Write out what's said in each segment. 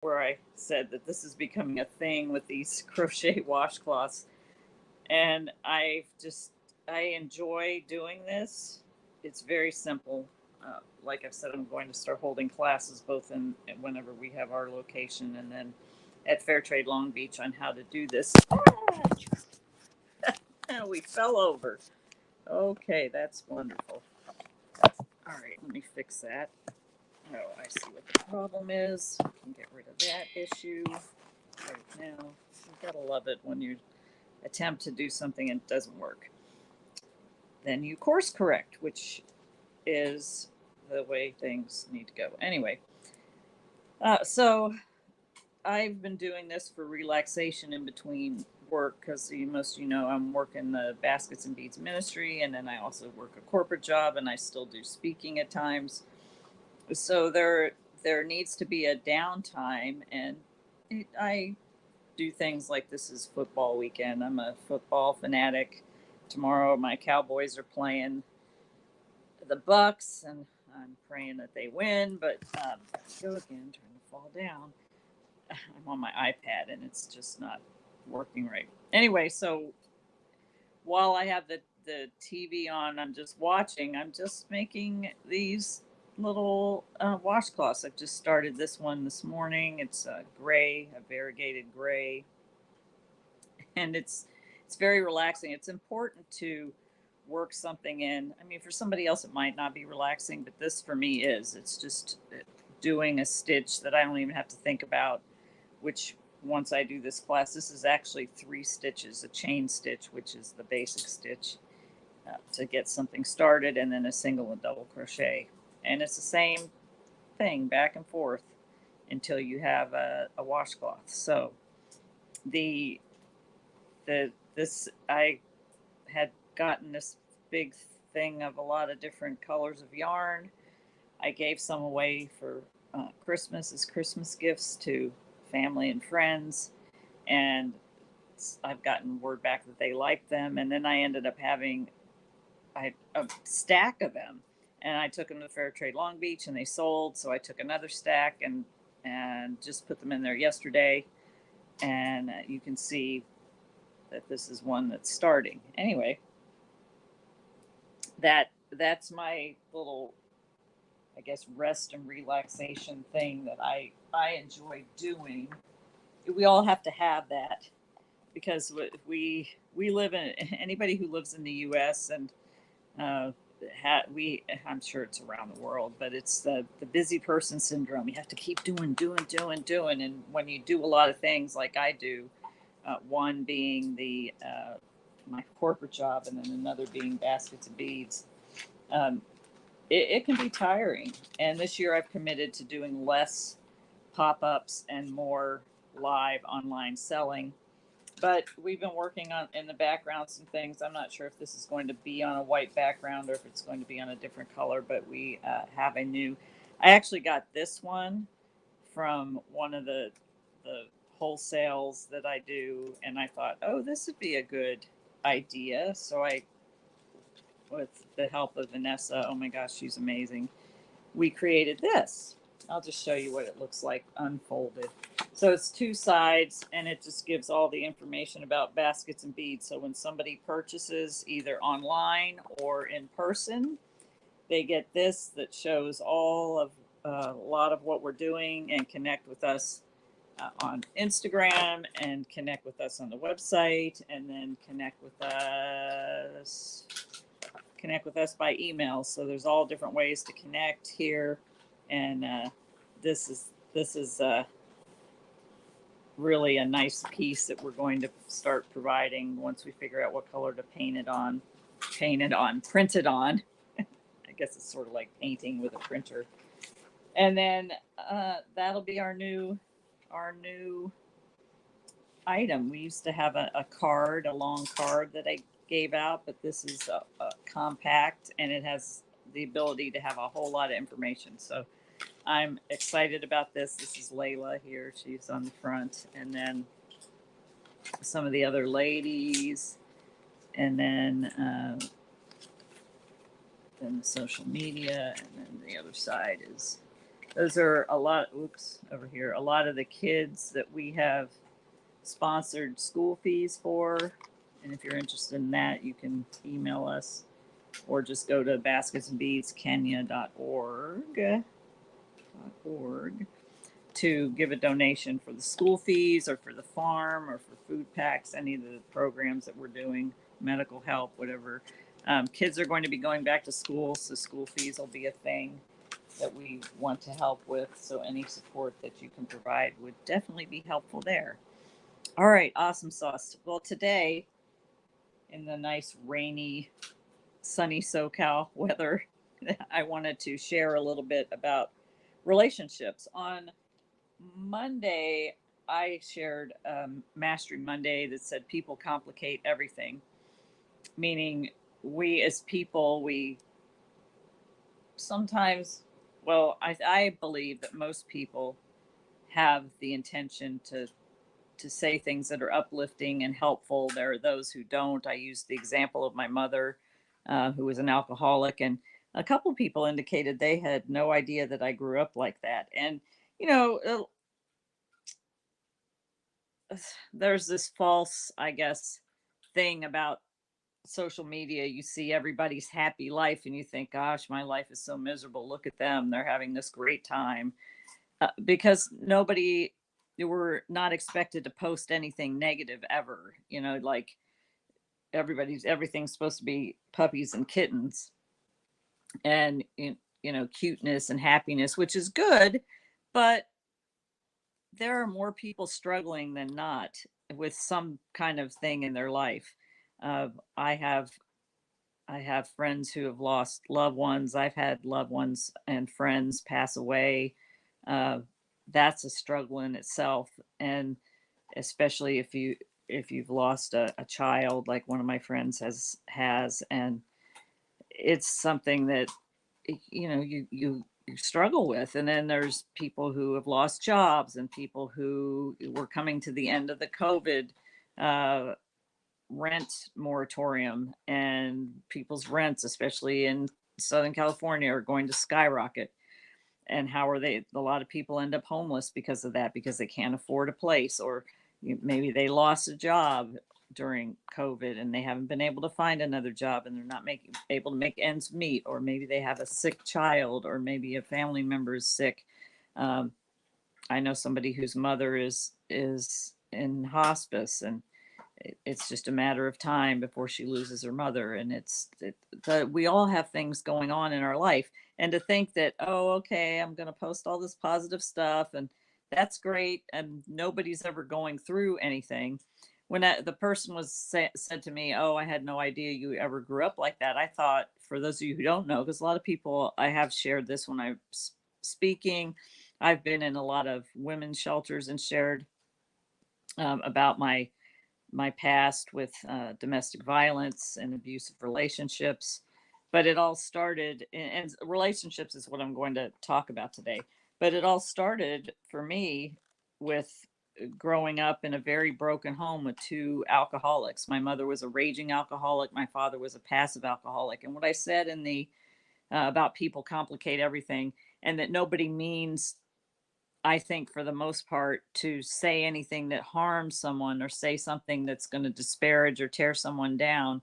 where I said that this is becoming a thing with these crochet washcloths. And I enjoy doing this. It's very simple. Like I've said, I'm going to start holding classes both in whenever we have our location and then at Fairtrade Long Beach on how to do this. We fell over. Okay, that's wonderful. All right, let me fix that. Oh, I see what the problem is. I can get rid of that issue right now. You gotta love it when you attempt to do something and it doesn't work. Then you course correct, which is the way things need to go. Anyway, so I've been doing this for relaxation in between work because most of you know I'm working the Baskets and Beads ministry, and then I also work a corporate job, and I still do speaking at times. So there needs to be a downtime, and I do things like this is football weekend. I'm a football fanatic. Tomorrow my Cowboys are playing the Bucks, and I'm praying that they win. But go again, trying to fall down. I'm on my iPad and it's just not working right. Anyway, so while I have the TV on, I'm just watching. I'm just making these little washcloths. I've just started this one this morning. It's a gray, a variegated gray, and it's very relaxing. It's important to work something in. I mean, for somebody else it might not be relaxing, but this for me is. It's just doing a stitch that I don't even have to think about, which once I do this class, this is actually 3 stitches, a chain stitch, which is the basic stitch to get something started, and then a single and double crochet. And it's the same thing back and forth until you have a washcloth. So the this I had gotten this big thing of a lot of different colors of yarn. I gave some away for Christmas as Christmas gifts to family and friends, and I've gotten word back that they liked them. And then I ended up having a stack of them, and I took them to Fairtrade Long Beach, and they sold. So I took another stack and just put them in there yesterday, and you can see that this is one that's starting. Anyway, that's my little, I guess, rest and relaxation thing that I enjoy doing. We all have to have that because we live in, anybody who lives in the U.S. and uh, I'm sure it's around the world, but it's the busy person syndrome. You have to keep doing, and when you do a lot of things like I do, one being the my corporate job, and then another being baskets and beads. Um, it can be tiring. And this year I've committed to doing less pop ups and more live online selling. But we've been working on in the background some things. I'm not sure if this is going to be on a white background or if it's going to be on a different color, but we have a new. I actually got this one from one of the wholesales that I do, and I thought, oh, this would be a good idea. So I, with the help of Vanessa, oh my gosh, she's amazing, we created this. I'll just show you what it looks like unfolded. So it's 2 sides, and it just gives all the information about baskets and beads. So when somebody purchases either online or in person, they get this that shows all of a lot of what we're doing, and connect with us on Instagram, and connect with us on the website, and then connect with us by email. So there's all different ways to connect here, and this is really a nice piece that we're going to start providing once we figure out what color to print it on. I guess it's sort of like painting with a printer. And then that'll be our new item. We used to have a long card that I gave out, but this is a compact, and it has the ability to have a whole lot of information. So I'm excited about this. This is Layla here. She's on the front, and then some of the other ladies, and then the social media, and then the other side is Those are a lot. Oops, over here. A lot of the kids that we have sponsored school fees for. And if you're interested in that, you can email us or just go to basketsandbeadskenya.org to give a donation for the school fees or for the farm or for food packs, any of the programs that we're doing, medical help, whatever. Kids are going to be going back to school, so school fees will be a thing that we want to help with. So any support that you can provide would definitely be helpful there. All right, awesome sauce. Well, today in the nice rainy, sunny SoCal weather, I wanted to share a little bit about relationships. On Monday, I shared Mastery Monday that said people complicate everything, meaning we as people, we sometimes, well, I believe that most people have the intention to say things that are uplifting and helpful. There are those who don't. I used the example of my mother, who was an alcoholic, and a couple people indicated they had no idea that I grew up like that. And you know, there's this false, I guess, thing about social media. You see everybody's happy life, and you think, "Gosh, my life is so miserable. Look at them; they're having this great time." Because nobody, you were not expected to post anything negative ever. You know, like everything's supposed to be puppies and kittens and cuteness and happiness, which is good, but there are more people struggling than not with some kind of thing in their life. uh, i have I have friends who have lost loved ones. I've had loved ones and friends pass away. uh, that's a struggle in itself, and especially if you've lost a child like one of my friends has, and it's something that you struggle with. And then there's people who have lost jobs and people who were coming to the end of the COVID uh, rent moratorium, and people's rents, especially in Southern California, are going to skyrocket. And how are they? A lot of people end up homeless because of that, because they can't afford a place, or maybe they lost a job during COVID and they haven't been able to find another job, and they're not able to make ends meet, or maybe they have a sick child, or maybe a family member is sick. Um, I know somebody whose mother is in hospice, and it's just a matter of time before she loses her mother. And we all have things going on in our life, and to think that, oh, okay, I'm going to post all this positive stuff and that's great, and nobody's ever going through anything. When the person said to me, oh, I had no idea you ever grew up like that, I thought, for those of you who don't know, because a lot of people, I have shared this when I'm speaking, I've been in a lot of women's shelters and shared about my past with domestic violence and abusive relationships. But it all started, and relationships is what I'm going to talk about today. But it all started for me with growing up in a very broken home with two alcoholics. My mother was a raging alcoholic. My father was a passive alcoholic. And what I said in the about people complicate everything, and that nobody means, I think, for the most part, to say anything that harms someone or say something that's going to disparage or tear someone down.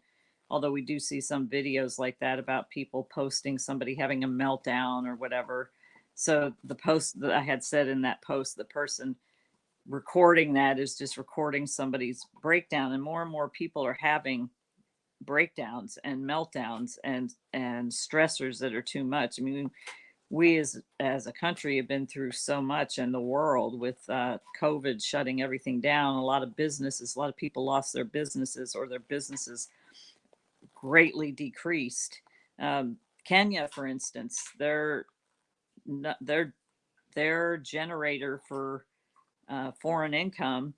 Although we do see some videos like that about people posting somebody having a meltdown or whatever. So the post that I had said in that post, the person recording that is just recording somebody's breakdown, and more people are having breakdowns and meltdowns and stressors that are too much. I mean, we as a country have been through so much in the world with COVID shutting everything down. A lot of people lost their businesses, or their businesses greatly decreased. Kenya, for instance, their generator for foreign income,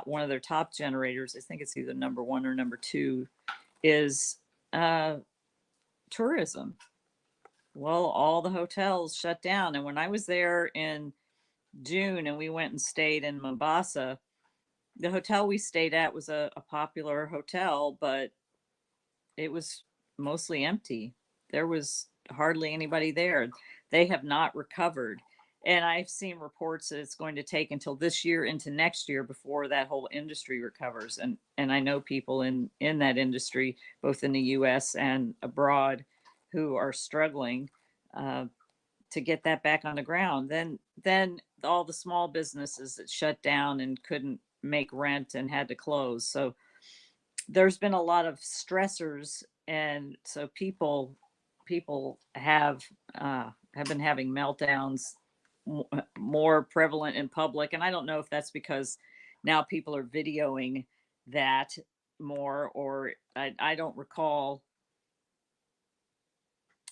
one of their top generators, I think it's either number one or number two, is uh, tourism. Well, all the hotels shut down. And when I was there in June and we went and stayed in Mombasa, the hotel we stayed at was a popular hotel, but it was mostly empty. There was hardly anybody there. They have not recovered. And I've seen reports that it's going to take until this year into next year before that whole industry recovers. And I know people in that industry, both in the U.S. and abroad, who are struggling uh, to get that back on the ground. Then all the small businesses that shut down and couldn't make rent and had to close. So there's been a lot of stressors, and so people have been having meltdowns more prevalent in public. And I don't know if that's because now people are videoing that more, or I don't recall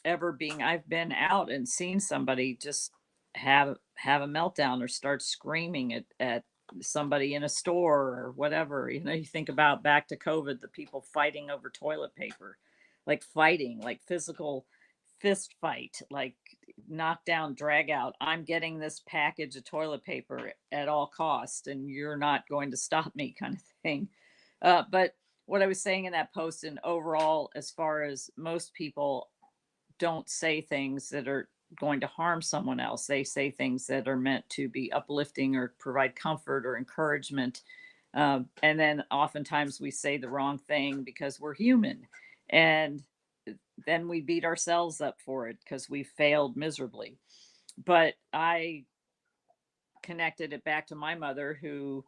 ever being I've been out and seen somebody just have a meltdown or start screaming at somebody in a store or whatever. You know, you think about back to COVID, the people fighting over toilet paper, like fighting, like physical fist fight, like knock down, drag out. I'm getting this package of toilet paper at all costs, and you're not going to stop me, kind of thing. But what I was saying in that post, and overall, as far as most people don't say things that are going to harm someone else. They say things that are meant to be uplifting or provide comfort or encouragement. And then oftentimes we say the wrong thing because we're human. And then we beat ourselves up for it because we failed miserably. But I connected it back to my mother, who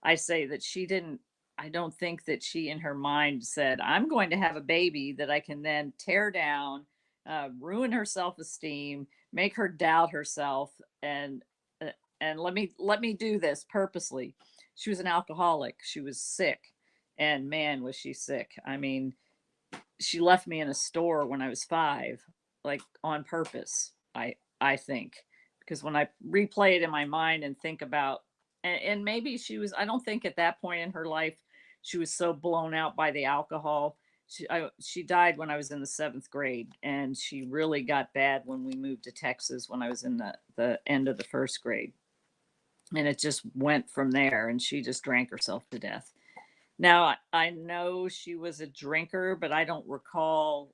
I say that she didn't, I don't think that she in her mind said, I'm going to have a baby that I can then tear down, ruin her self-esteem, make her doubt herself, uh, and let me do this purposely. She was an alcoholic. She was sick, and man, was she sick. I mean, she left me in a store when I was 5, like on purpose. I think, because when I replay it in my mind and think about, and maybe she was. I don't think at that point in her life she was so blown out by the alcohol. She died when I was in the 7th grade, and she really got bad when we moved to Texas when I was in the end of the 1st grade, and it just went from there. And she just drank herself to death. Now, I know she was a drinker, but I don't recall.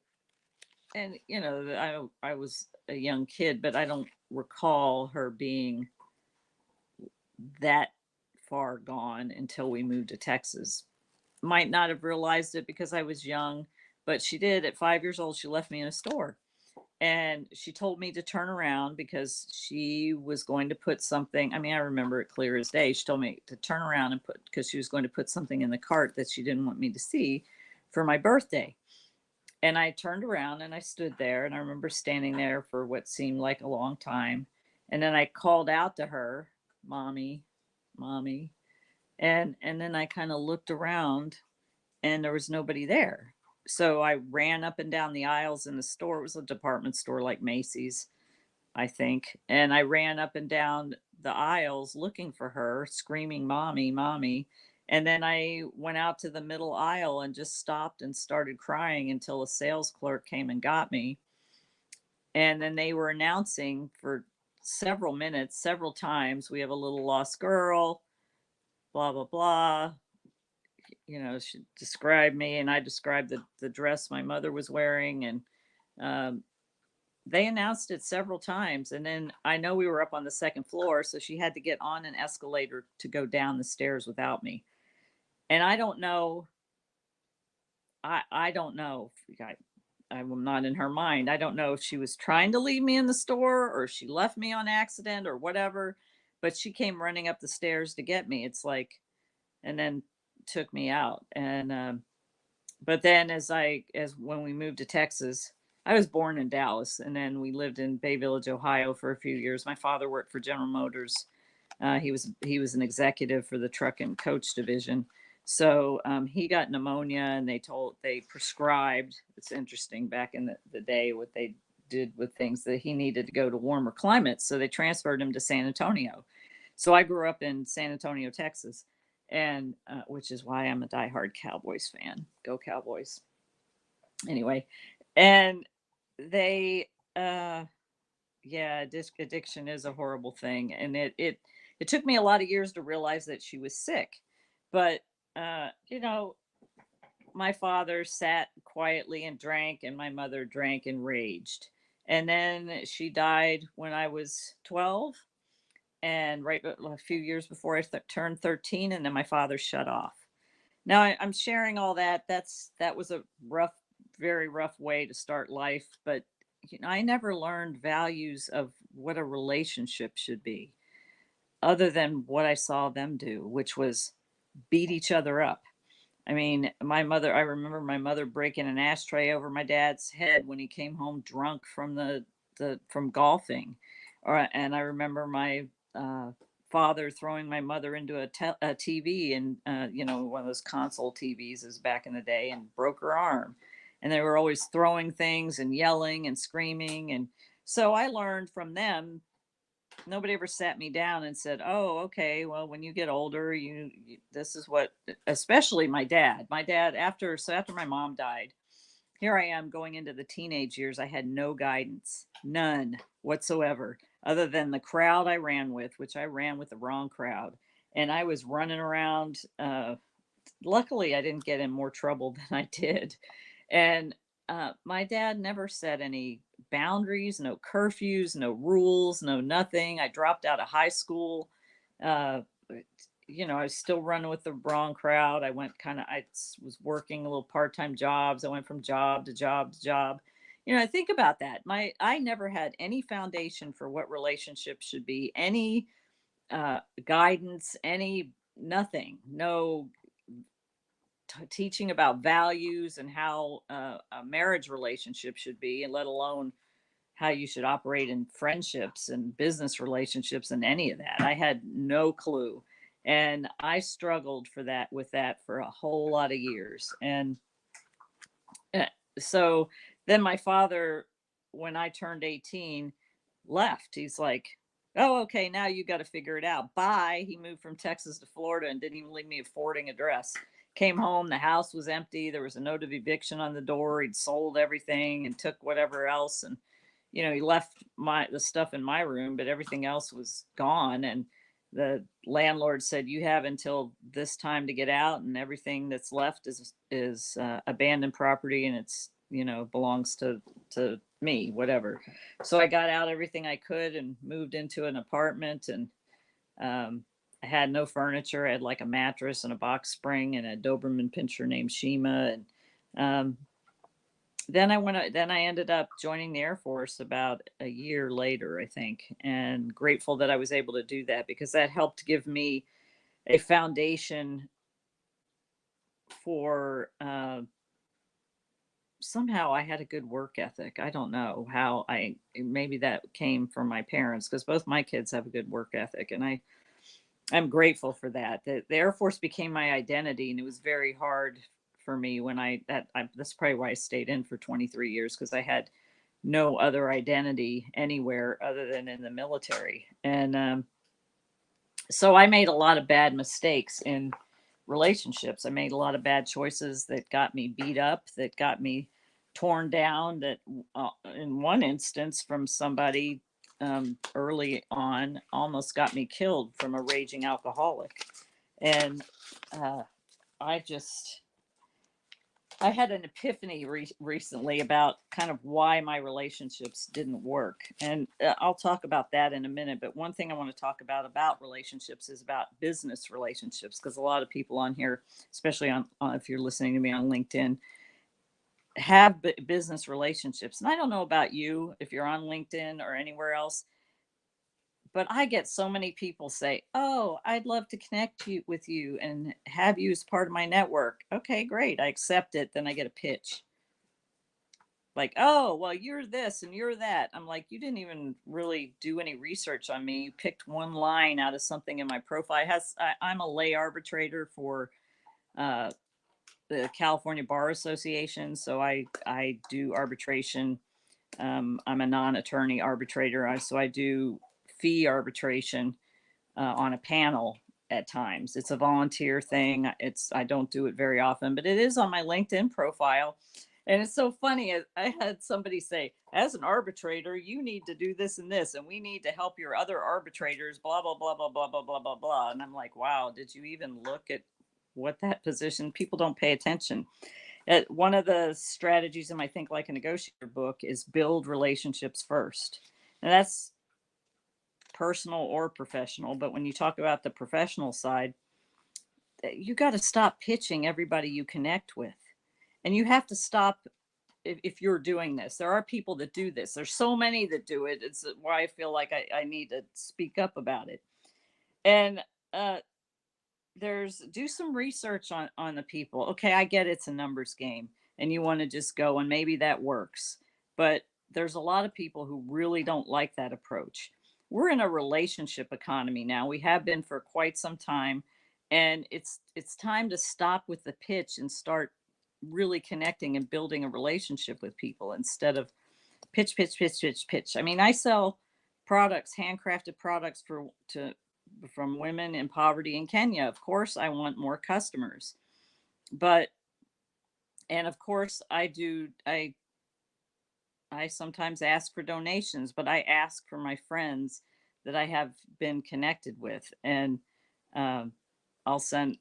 And you know, I was a young kid, but I don't recall her being that far gone until we moved to Texas. Might not have realized it because I was young, but she did. At 5 years old, she left me in a store, and she told me to turn around because she was going to put something. I mean, I remember it clear as day. She told me to turn around and put, because she was going to put something in the cart that she didn't want me to see for my birthday. And I turned around and I stood there, and I remember standing there for what seemed like a long time. And then I called out to her, "Mommy, mommy." And then I kind of looked around, and there was nobody there. So I ran up and down the aisles in the store. It was a department store like Macy's, I think. And I ran up and down the aisles looking for her, screaming, "Mommy, mommy." And then I went out to the middle aisle and just stopped and started crying until a sales clerk came and got me. And then they were announcing for several minutes, several times, "We have a little lost girl, blah, blah, blah." You know, she described me, and I described the dress my mother was wearing. And um, they announced it several times. And then I know we were up on the 2nd floor, so she had to get on an escalator to go down the stairs without me. And I don't know. I don't know. I'm not in her mind. I don't know if she was trying to leave me in the store, or she left me on accident, or whatever. But she came running up the stairs to get me. It's like, and then took me out. And but then as when we moved to Texas, I was born in Dallas, and then we lived in Bay Village, Ohio for a few years. My father worked for General Motors. He was an executive for the truck and coach division. So he got pneumonia, and they prescribed. It's interesting, back in the day, what they did with things, that he needed to go to warmer climates. So they transferred him to San Antonio. So I grew up in San Antonio, Texas, and which is why I'm a diehard Cowboys fan. Go Cowboys! Anyway, and they, yeah, disc addiction is a horrible thing, and it took me a lot of years to realize that she was sick. But you know, my father sat quietly and drank, and my mother drank and raged. And then she died when I was 12, and right a few years before I turned 13, and then my father shut off. Now I'm sharing all that. That was a rough, very rough way to start life, but I never learned values of what a relationship should be, other than what I saw them do, which was beat each other up. I mean, I remember my mother breaking an ashtray over my dad's head when he came home drunk from from golfing. And I remember my uh, father throwing my mother into a TV, and one of those console TVs is back in the day, and broke her arm. And they were always throwing things and yelling and screaming. And so I learned from them. Nobody ever sat me down and said, "Oh, okay, well, when you get older, this is what." Especially my dad. My dad, after my mom died, here I am going into the teenage years. I had no guidance, none whatsoever, other than the crowd I ran with, which I ran with the wrong crowd, and I was running around. Luckily, I didn't get in more trouble than I did, and my dad never set any boundaries, no curfews, no rules, no nothing. I dropped out of high school. Uh, I was still running with the wrong crowd. I was working little part-time jobs. I went from job to job to job. I think about that. I never had any foundation for what relationships should be, any guidance, any nothing, no teaching about values and how a marriage relationship should be, and let alone how you should operate in friendships and business relationships and any of that. I had no clue. And I struggled with that for a whole lot of years. And uh, so then my father, when I turned 18, left. He's like, "Oh, okay, now you got to figure it out. Bye." He moved from Texas to Florida and didn't even leave me a forwarding address. Came home, the house was empty. There was a note of eviction on the door. He'd sold everything and took whatever else. And he left the stuff in my room, but everything else was gone. And the landlord said, "You have until this time to get out, and everything that's left is abandoned property, and it's belongs to me, whatever." So I got out everything I could and moved into an apartment, and um, I had no furniture. I had like a mattress and a box spring and a Doberman pinscher named Shima. And um, then I ended up joining the Air Force about a year later, I think, and grateful that I was able to do that, because that helped give me a foundation for somehow I had a good work ethic. I don't know how. Maybe that came from my parents, because both my kids have a good work ethic, and I'm grateful for that. The Air Force became my identity, and it was very hard for me when that's probably why I stayed in for 23 years, because I had no other identity anywhere other than in the military. And so I made a lot of bad mistakes in relationships. I made a lot of bad choices that got me beat up, that got me torn down, that in one instance from somebody early on almost got me killed from a raging alcoholic. And uh, I just I had an epiphany recently about kind of why my relationships didn't work. And I'll talk about that in a minute. But one thing I want to talk about relationships is about business relationships, because a lot of people on here, especially if you're listening to me on LinkedIn, have business relationships. And I don't know about you, if you're on LinkedIn or anywhere else, but I get so many people say, "Oh, I'd love to connect with you and have you as part of my network." Okay, great. I accept it. Then I get a pitch like, "Oh, well, you're this and you're that." I'm like, "You didn't even really do any research on me. You picked one line out of something in my profile." I'm a lay arbitrator for uh, the California Bar Association, so I do arbitration. I'm a non-attorney arbitrator, so I do fee arbitration on a panel at times. It's a volunteer thing. I don't do it very often, but it is on my LinkedIn profile. And it's so funny. I had somebody say, "As an arbitrator, you need to do this and this, and we need to help your other arbitrators, blah, blah, blah, blah, blah, blah, blah, blah, blah." And I'm like, wow, did you even look at what that position? People don't pay attention. One of the strategies in my Think Like a Negotiator book is build relationships first. And that's personal or professional. But when you talk about the professional side, you got to stop pitching everybody you connect with. And you have to stop if you're doing this. There are people that do this. There's so many that do it. It's why I feel like I need to speak up about it. And there's do some research on the people. Okay, I get it's a numbers game and you want to just go and maybe that works. But there's a lot of people who really don't like that approach. We're in a relationship economy now. We have been for quite some time, and it's time to stop with the pitch and start really connecting and building a relationship with people instead of pitch, pitch, pitch, pitch, pitch. I mean, I sell products, handcrafted products for to from women in poverty in Kenya. Of course, I want more customers, but and of course, I sometimes ask for donations, but I ask for my friends that I have been connected with, and um, I'll send,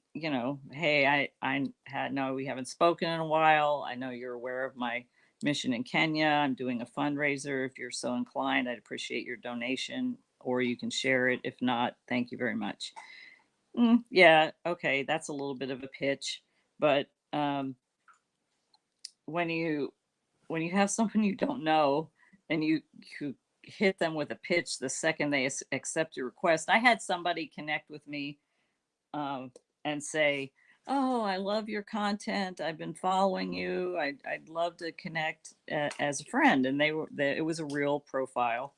hey, I had no, we haven't spoken in a while. I know you're aware of my mission in Kenya. I'm doing a fundraiser. If you're so inclined, I'd appreciate your donation, or you can share it. If not, thank you very much. Yeah, okay, that's a little bit of a pitch, but when you have someone you don't know and you hit them with a pitch the second they accept your request. I had somebody connect with me and say, "Oh, I love your content. I've been following you. I'd love to connect as a friend." And it was a real profile.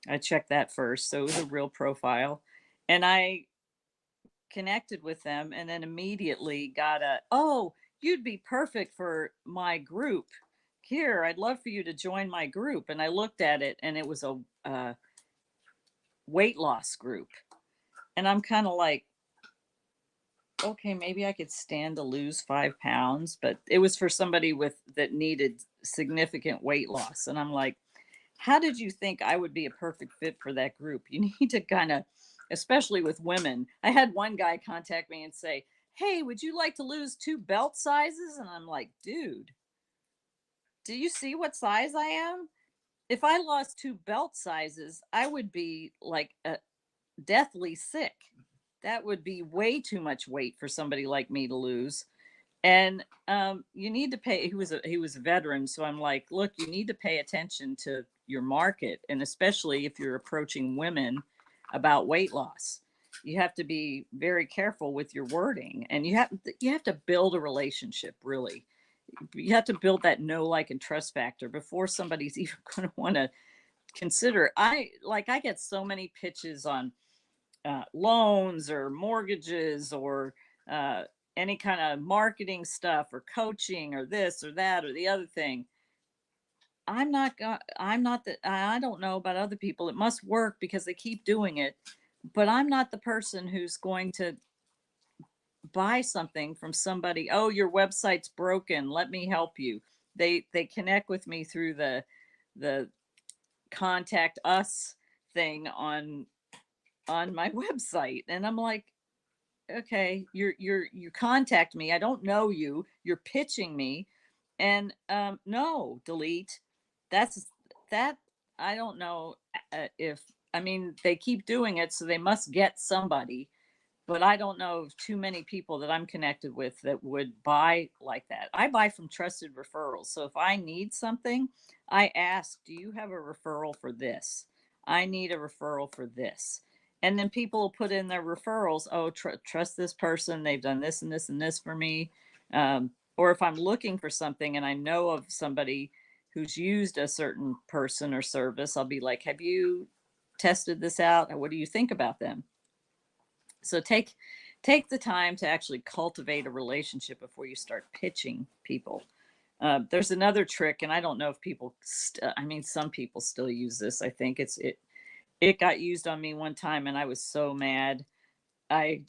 I checked that first, so it was a real profile, and I connected with them, and then immediately got "Oh, you'd be perfect for my group. Here, I'd love for you to join my group." And I looked at it, and it was a weight loss group, and I'm kind of like, okay, maybe I could stand to lose 5 pounds, but it was for somebody that needed significant weight loss. And I'm like, how did you think I would be a perfect fit for that group? You need to kind of, especially with women. I had one guy contact me and say, "Hey, would you like to lose 2 belt sizes?" And I'm like, dude, do you see what size I am? If I lost 2 belt sizes, I would be like deathly sick. That would be way too much weight for somebody like me to lose. And you need to pay. He was a veteran, so I'm like, look, you need to pay attention to your market, and especially if you're approaching women about weight loss, you have to be very careful with your wording, and you have to build a relationship. Really, you have to build that know, like, and trust factor before somebody's even going to want to consider. I get so many pitches on loans or mortgages or uh, any kind of marketing stuff or coaching or this or that or the other thing. I'm not that. I don't know about other people. It must work because they keep doing it, but I'm not the person who's going to buy something from somebody. "Oh, your website's broken, let me help you." They connect with me through the contact us thing on my website, and I'm like, okay, you contact me, I don't know you, you're pitching me, and no, delete. That's that. I don't know if, I mean, they keep doing it, so they must get somebody, but I don't know of too many people that I'm connected with that would buy like that. I buy from trusted referrals. So if I need something, I ask, "Do you have a referral for this? I need a referral for this." And then people will put in their referrals. "Oh, trust this person. They've done this and this and this for me." Or if I'm looking for something and I know of somebody who's used a certain person or service, I'll be like, "Have you tested this out? What do you think about them?" So take the time to actually cultivate a relationship before you start pitching people. There's another trick, and I don't know if I mean, some people still use this. I think it got used on me one time, and I was so mad. I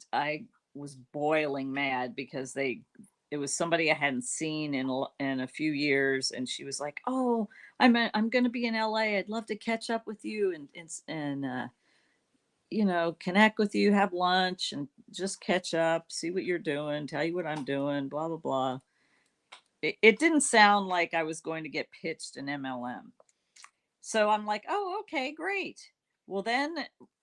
was boiling mad because it was somebody I hadn't seen in a few years, and she was like, "Oh, I'm going to be in LA. I'd love to catch up with you and connect with you, have lunch, and just catch up, see what you're doing, tell you what I'm doing, blah, blah, blah." it didn't sound like I was going to get pitched an MLM. So I'm like, oh, okay, great. Well, then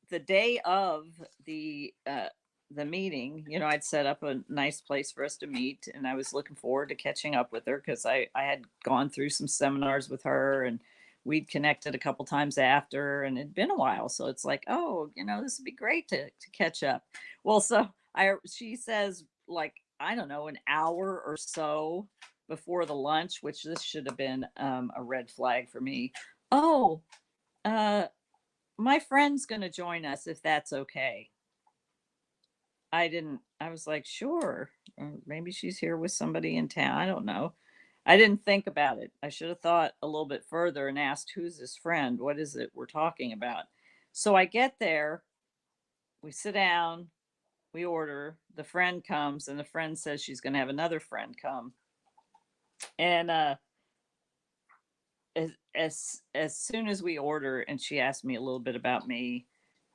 the day of the uh, the meeting, I'd set up a nice place for us to meet, and I was looking forward to catching up with her because I had gone through some seminars with her, and we'd connected a couple times after, and it'd been a while. So it's like, oh, this would be great to catch up. Well, so I she says, like, I don't know, an hour or so before the lunch, which this should have been a red flag for me. Oh, uh, my friend's gonna join us if that's okay. I was like, sure. Maybe she's here with somebody in town. I don't know. I didn't think about it. I should have thought a little bit further and asked, who's this friend? What is it we're talking about? So I get there, we sit down, we order, the friend comes, and the friend says she's going to have another friend come. And as soon as we order, and she asked me a little bit about me,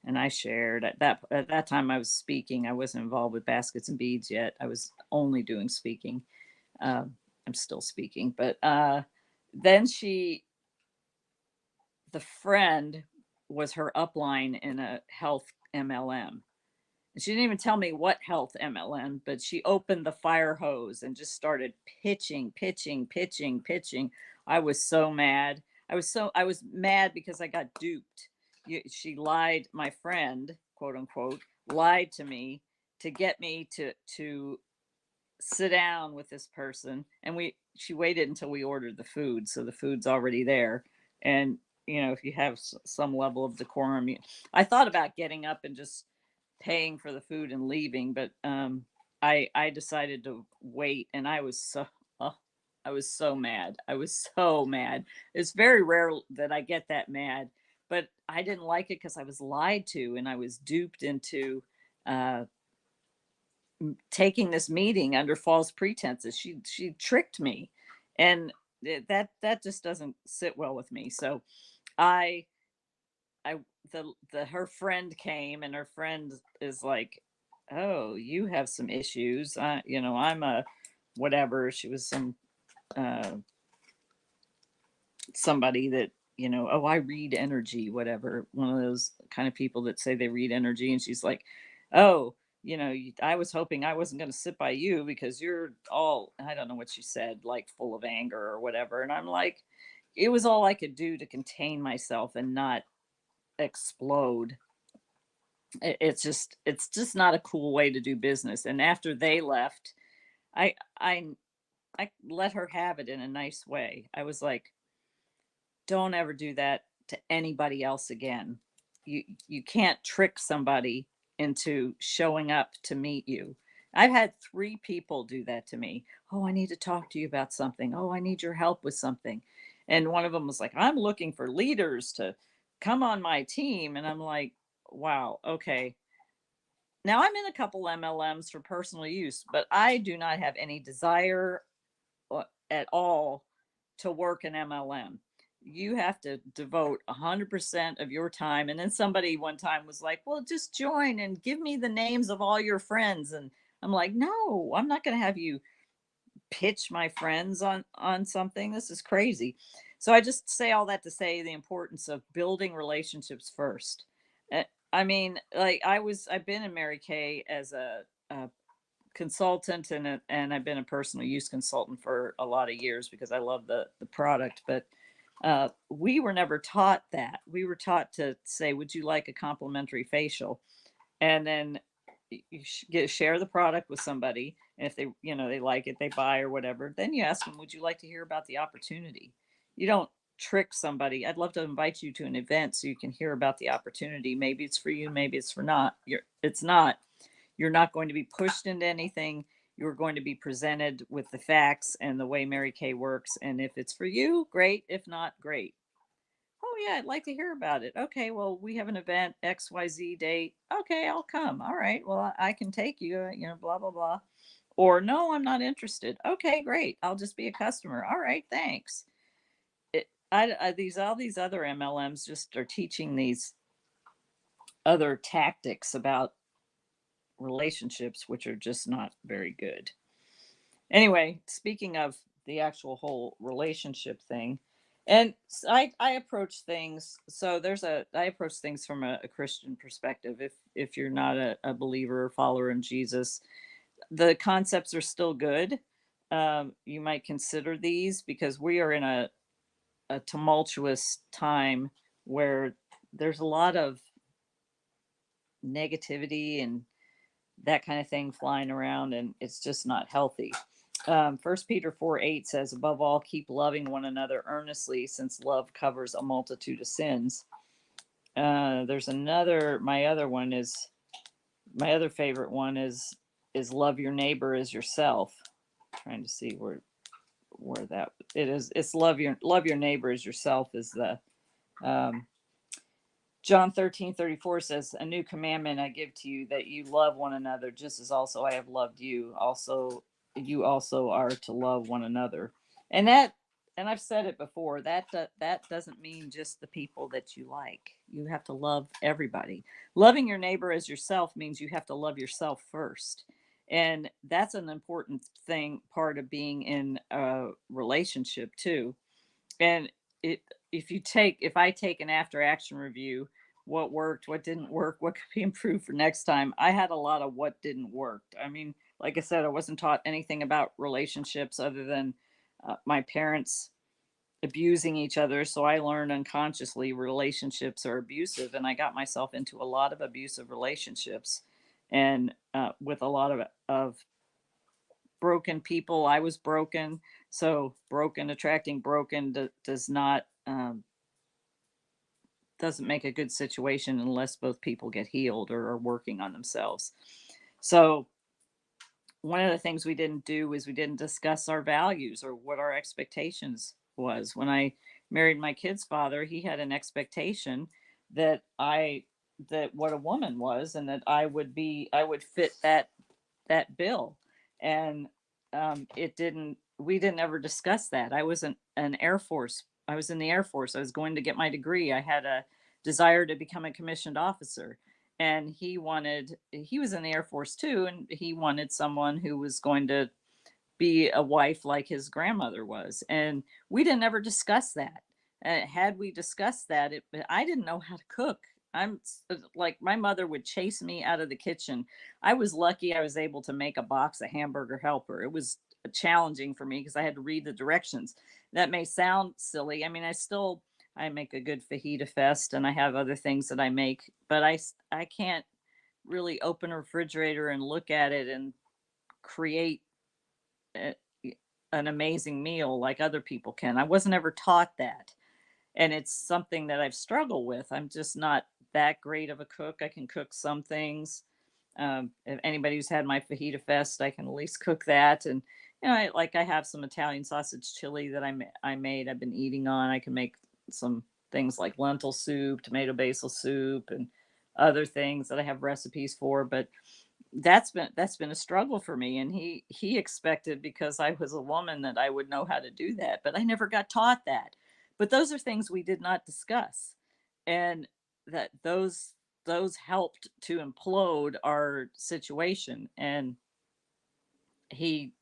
and I shared. At that time I was speaking. I wasn't involved with baskets and beads yet. I was only doing speaking. I'm still speaking, but then the friend was her upline in a health MLM. She didn't even tell me what health MLM, but she opened the fire hose and just started pitching, pitching, pitching, pitching. I was so mad. I was mad because I got duped. She lied, my friend, quote unquote, lied to me to get me to sit down with this person, and she waited until we ordered the food, so the food's already there. And if you have some level of decorum, I thought about getting up and just paying for the food and leaving, but I decided to wait, and oh, I was so mad. I was so mad. It's very rare that I get that mad, but I didn't like it because I was lied to, and I was duped into uh, taking this meeting under false pretenses. She tricked me, and that just doesn't sit well with me. So I I the her friend came, and her friend is like, "Oh, you have some issues. I'm a whatever." She was uh somebody that, oh, I read energy, whatever. One of those kind of people that say they read energy, and she's like, "Oh, I was hoping I wasn't going to sit by you because you're all," I don't know what she said, like full of anger or whatever. And I'm like, it was all I could do to contain myself and not explode. It's just not a cool way to do business. And after they left, I I I let her have it in a nice way. I was like, don't ever do that to anybody else again. You can't trick somebody into showing up to meet you. I've had 3 people do that to me. Oh, I need to talk to you about something. Oh, I need your help with something. And one of them was like, I'm looking for leaders to come on my team. And I'm like, wow, okay. Now I'm in a couple MLMs for personal use, but I do not have any desire at all to work an MLM. You have to devote 100% of your time. And then somebody one time was like, well, just join and give me the names of all your friends. And I'm like, no, I'm not going to have you pitch my friends on something. This is crazy. So I just say all that to say the importance of building relationships first. Uh, I mean, like I've been in Mary Kay as a consultant, and I've been a personal use consultant for a lot of years because I love the product. But we were never taught that. We were taught to say, "Would you like a complimentary facial?" And then share the product with somebody, and if they like it, they buy or whatever. Then you ask them, "Would you like to hear about the opportunity?" You don't trick somebody. I'd love to invite you to an event so you can hear about the opportunity. Maybe it's for you, maybe it's for not. It's not. You're not going to be pushed into anything. You're going to be presented with the facts and the way Mary Kay works. And if it's for you, great. If not, great. Oh, yeah, I'd like to hear about it. Okay, well, we have an event, XYZ date. Okay, I'll come. All right, well, I can take you, blah, blah, blah. Or no, I'm not interested. Okay, great. I'll just be a customer. All right, thanks. All these other MLMs just are teaching these other tactics about relationships, which are just not very good. Anyway, speaking of the actual whole relationship thing. And I approach things, so I approach things from a Christian perspective. If you're not a believer or follower in Jesus, the concepts are still good. You might consider these because we are in a tumultuous time where there's a lot of negativity and that kind of thing flying around, and it's just not healthy. 1 Peter 4:8 says, above all, keep loving one another earnestly, since love covers a multitude of sins. There's another, my other favorite one is love your neighbor as yourself. I'm trying to see where that it is. It's love your neighbor as yourself is the um, John 13:34 says, a new commandment I give to you, that you love one another, just as also I have loved you. Also, you also are to love one another. And and I've said it before, that doesn't mean just the people that you like. You have to love everybody. Loving your neighbor as yourself means you have to love yourself first. And that's an important part of being in a relationship too. And it if I take an after action review, what worked, what didn't work, what could be improved for next time, I had a lot of what didn't work. I mean, like I said, I wasn't taught anything about relationships other than my parents abusing each other, so I learned unconsciously relationships are abusive, and I got myself into a lot of abusive relationships, and with a lot of broken people. I was broken, so broken attracting broken does not doesn't make a good situation unless both people get healed or are working on themselves. So one of the things we didn't do is we didn't discuss our values or what our expectations was. When I married my kid's father, he had an expectation that that what a woman was, and that I would fit that bill. And it didn't we didn't ever discuss that. I was an Air Force. I was in the Air Force. I was going to get my degree. I had a desire to become a commissioned officer. And he was in the Air Force too, and he wanted someone who was going to be a wife like his grandmother was. And we didn't ever discuss that. Had we discussed that, I didn't know how to cook. I'm like, my mother would chase me out of the kitchen. I was lucky I was able to make a box of hamburger helper. It was challenging for me because I had to read the directions. That may sound silly. I mean, I make a good fajita fest, and I have other things that I make, but I can't really open a refrigerator and look at it and create a, an amazing meal like other people can. I wasn't ever taught that. And it's something that I've struggled with. I'm just not that great of a cook. I can cook some things. If anybody who's had my fajita fest, I can at least cook that. And I have some Italian sausage chili that I made. I've been eating on. I can make some things like lentil soup, tomato basil soup, and other things that I have recipes for. But that's been a struggle for me, and he expected, because I was a woman, that I would know how to do that, but I never got taught that. But those are things we did not discuss, and that those helped to implode our situation. And he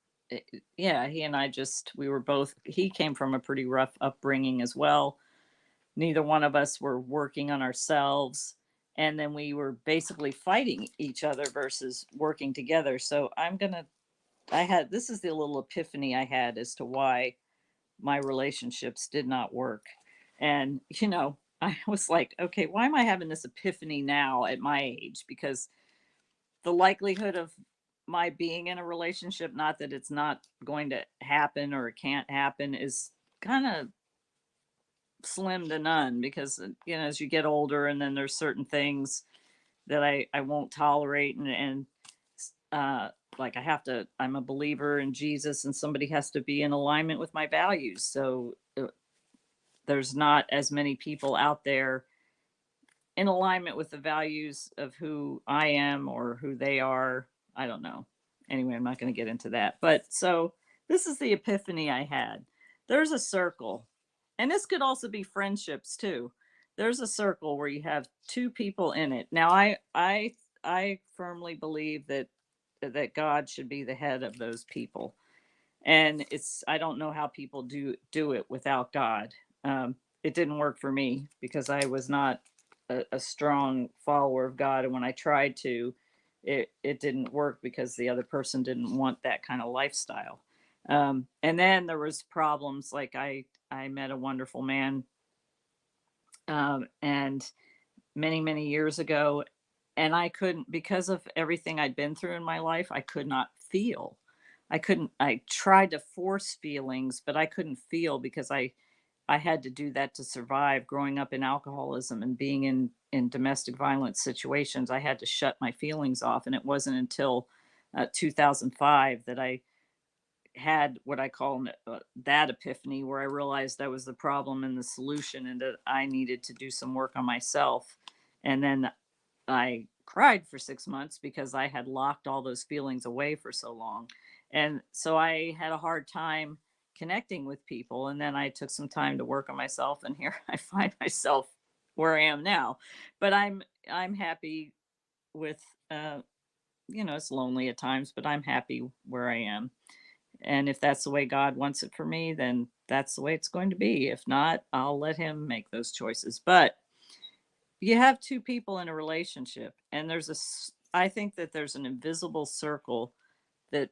yeah, he and I just we were both he came from a pretty rough upbringing as well. Neither one of us were working on ourselves, and then we were basically fighting each other versus working together. So I had this is the little epiphany I had as to why my relationships did not work. And I was like, okay, why am I having this epiphany now at my age? Because the likelihood of my being in a relationship, not that it's not going to happen or it can't happen, is kind of slim to none. Because as you get older, and then there's certain things that I won't tolerate, and uh like I'm a believer in Jesus, and somebody has to be in alignment with my values. So there's not as many people out there in alignment with the values of who I am or who they are. I don't know. Anyway, I'm not going to get into that. But so this is the epiphany I had. There's a circle, and this could also be friendships too. There's a circle where you have two people in it. Now, I firmly believe that God should be the head of those people. And I don't know how people do it without God. It didn't work for me because I was not a strong follower of God, and when I tried to, it didn't work because the other person didn't want that kind of lifestyle. And then there was problems, like I met a wonderful man, and many years ago, and I couldn't, because of everything I'd been through in my life, I could not feel. I couldn't. I tried to force feelings, but I couldn't feel because I had to do that to survive. Growing up in alcoholism and being in domestic violence situations, I had to shut my feelings off, and it wasn't until 2005 that I had what I call that epiphany, where I realized that was the problem and the solution, and that I needed to do some work on myself. And then I cried for 6 months because I had locked all those feelings away for so long. And so I had a hard time connecting with people. And then I took some time to work on myself. And here I find myself where I am now. But I'm happy with, it's lonely at times, but I'm happy where I am. And if that's the way God wants it for me, then that's the way it's going to be. If not, I'll let him make those choices. But you have two people in a relationship, and I think that there's an invisible circle that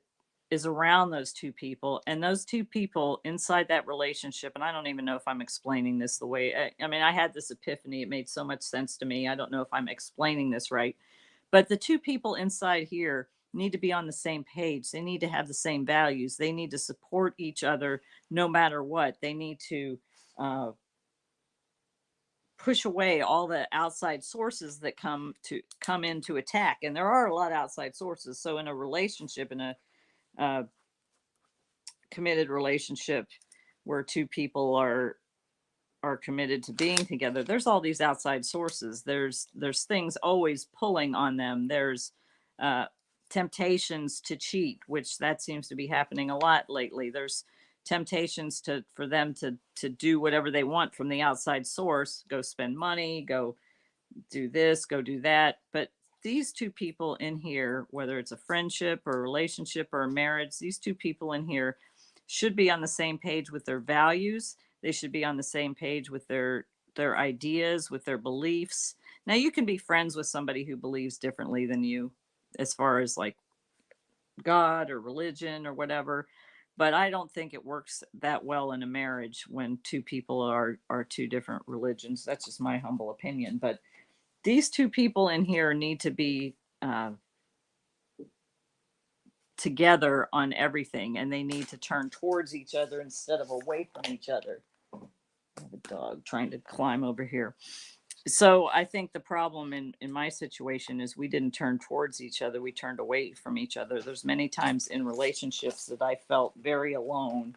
is around those two people, and those two people inside that relationship. And I don't even know if I'm explaining this the way I mean, I had this epiphany. It made so much sense to me. I don't know if I'm explaining this right, but the two people inside here need to be on the same page. They need to have the same values. They need to support each other no matter what. They need to uh, push away all the outside sources that come in to attack. And there are a lot of outside sources. So in a relationship, in a uh, committed relationship where two people are committed to being together, there's all these outside sources. There's things always pulling on them. There's uh, temptations to cheat, which that seems to be happening a lot lately. There's temptations for them to do whatever they want from the outside source, go spend money, go do this, go do that. But these two people in here, whether it's a friendship or a relationship or a marriage, these two people in here should be on the same page with their values. They should be on the same page with their ideas, with their beliefs. Now you can be friends with somebody who believes differently than you as far as like God or religion or whatever, but I don't think it works that well in a marriage when two people are two different religions. That's just my humble opinion. But these two people in here need to be together on everything, and they need to turn towards each other instead of away from each other. I have a dog trying to climb over here. So I think the problem in my situation is we didn't turn towards each other, we turned away from each other. There's many times in relationships that I felt very alone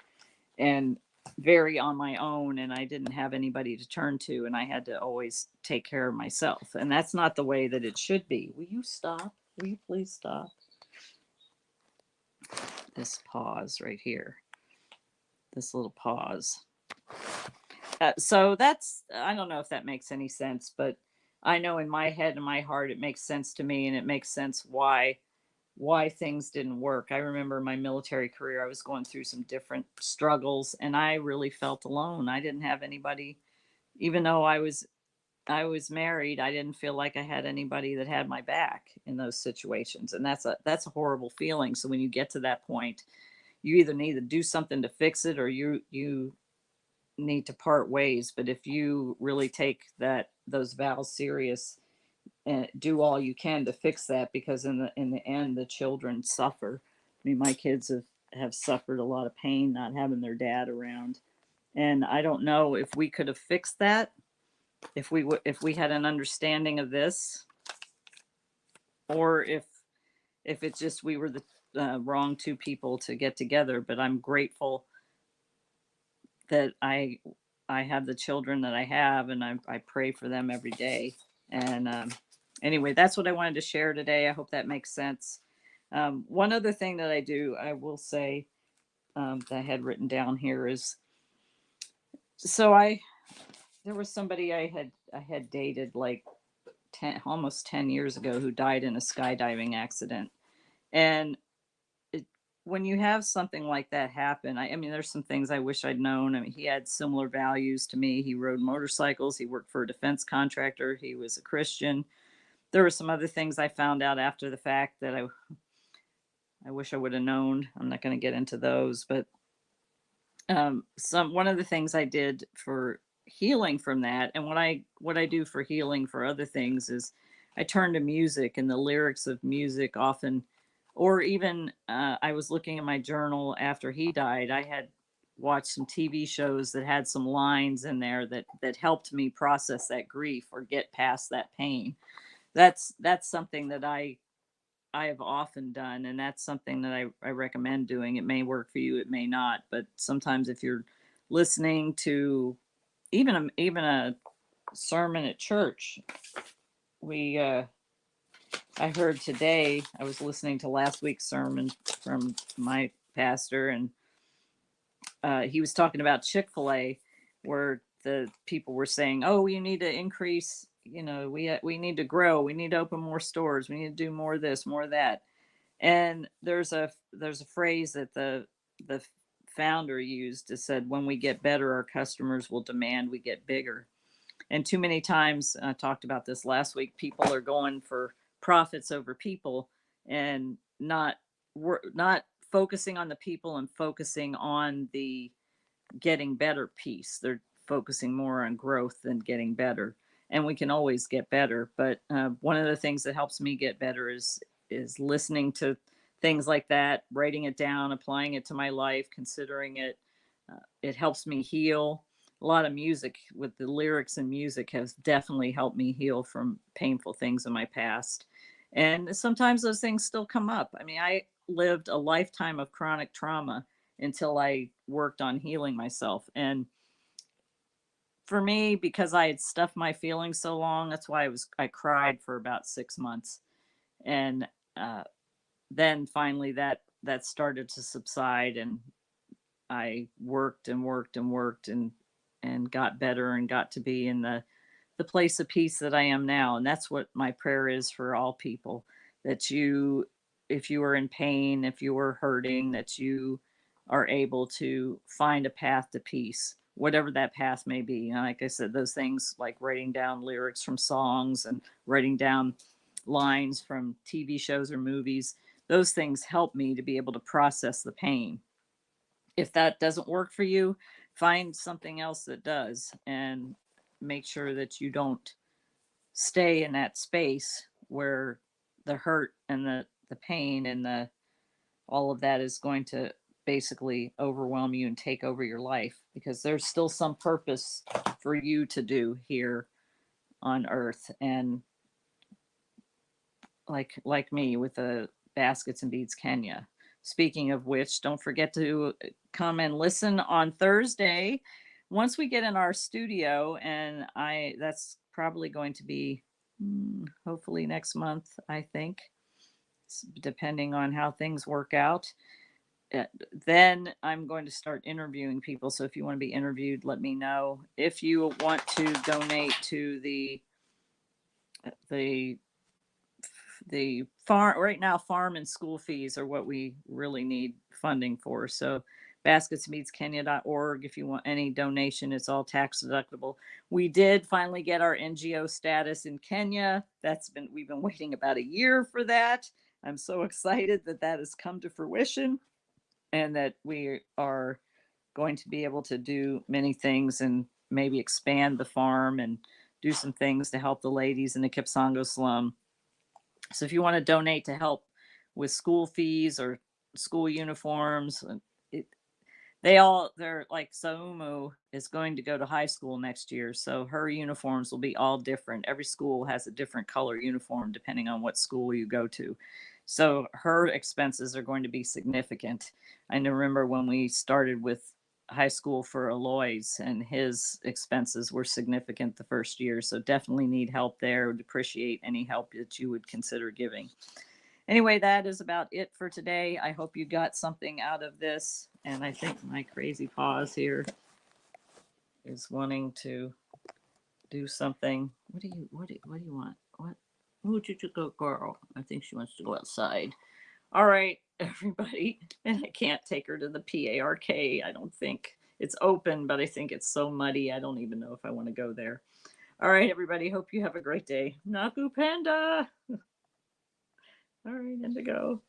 and very on my own, and I didn't have anybody to turn to, and I had to always take care of myself, and that's not the way that it should be. Will you stop? Will you please stop? This pause right here, this little pause. So that's, I don't know if that makes any sense, but I know in my head and my heart it makes sense to me, and it makes sense why things didn't work. I remember my military career, I was going through some different struggles, and I really felt alone. I didn't have anybody. Even though I was married, I didn't feel like I had anybody that had my back in those situations, and that's a horrible feeling. So when you get to that point, you either need to do something to fix it, or you need to part ways. But if you really take those vows serious and do all you can to fix that, because in the end the children suffer. I mean, my kids have suffered a lot of pain not having their dad around, and I don't know if we could have fixed that if we had an understanding of this, or if it's just we were the wrong two people to get together. But I'm grateful that I have the children that I have, and I pray for them every day. And anyway, that's what I wanted to share today. I hope that makes sense. One other thing that I do, I will say, that I had written down here is, so there was somebody I had dated like 10 almost 10 years ago, who died in a skydiving accident. And when you have something like that happen, I mean, there's some things I wish I'd known. I mean, he had similar values to me. He rode motorcycles. He worked for a defense contractor. He was a Christian. There were some other things I found out after the fact that I wish I would have known. I'm not going to get into those, but one of the things I did for healing from that, and what I do for healing for other things is I turn to music, and the lyrics of music often, or even I was looking at my journal after he died. I had watched some TV shows that had some lines in there that helped me process that grief or get past that pain. That's something that I have often done, and that's something that I recommend doing. It may work for you, it may not, but sometimes if you're listening to even a sermon at church, we I heard today, I was listening to last week's sermon from my pastor, and he was talking about Chick-fil-A, where the people were saying, "Oh, you need to increase. We need to grow. We need to open more stores. We need to do more of this, more of that." And there's a phrase that the founder used that said, "When we get better, our customers will demand we get bigger." And too many times, I talked about this last week, people are going for profits over people and not focusing on the people and focusing on the getting better piece. They're focusing more on growth than getting better. And we can always get better. But one of the things that helps me get better is listening to things like that, writing it down, applying it to my life, considering it. It helps me heal. A lot of music with the lyrics and music has definitely helped me heal from painful things in my past. And sometimes those things still come up. I mean, I lived a lifetime of chronic trauma until I worked on healing myself. And for me, because I had stuffed my feelings so long, that's why I cried for about 6 months. And uh, then finally that started to subside, and I worked and worked and worked and got better and got to be in the place of peace that I am now. And that's what my prayer is for all people, that if you are in pain, if you are hurting, that you are able to find a path to peace, whatever that path may be. Like I said, those things like writing down lyrics from songs and writing down lines from TV shows or movies, those things help me to be able to process the pain. If that doesn't work for you, find something else that does, and make sure that you don't stay in that space where the hurt and the pain and the all of that is going to basically overwhelm you and take over your life, because there's still some purpose for you to do here on earth. And like me with the Baskets and Beads Kenya. Speaking of which, don't forget to come and listen on Thursday once we get in our studio, and I that's probably going to be hopefully next month, I think, depending on how things work out. Uh, then I'm going to start interviewing people. So if you want to be interviewed, let me know. If you want to donate to the farm right now, farm and school fees are what we really need funding for. So basketsmeetskenya.org, if you want any donation, it's all tax deductible. We did finally get our NGO status in Kenya. We've been waiting about a year for that. I'm so excited that has come to fruition, and that we are going to be able to do many things and maybe expand the farm and do some things to help the ladies in the Kipsongo slum. So if you want to donate to help with school fees or school uniforms, it, they're like Saumu is going to go to high school next year. So her uniforms will be all different. Every school has a different color uniform depending on what school you go to. So her expenses are going to be significant. I remember when we started with high school for Aloys, and his expenses were significant the first year. So definitely need help there. Would appreciate any help that you would consider giving. Anyway, that is about it for today. I hope you got something out of this. And I think my crazy paws here is wanting to do something. What do you want? What? Who did you go, girl? I think she wants to go outside. All right. everybody. And I can't take her to the PARK. I don't think it's open, but I think it's so muddy. I don't even know if I want to go there. All right, everybody. Hope you have a great day. Naku Panda. All right, Indigo.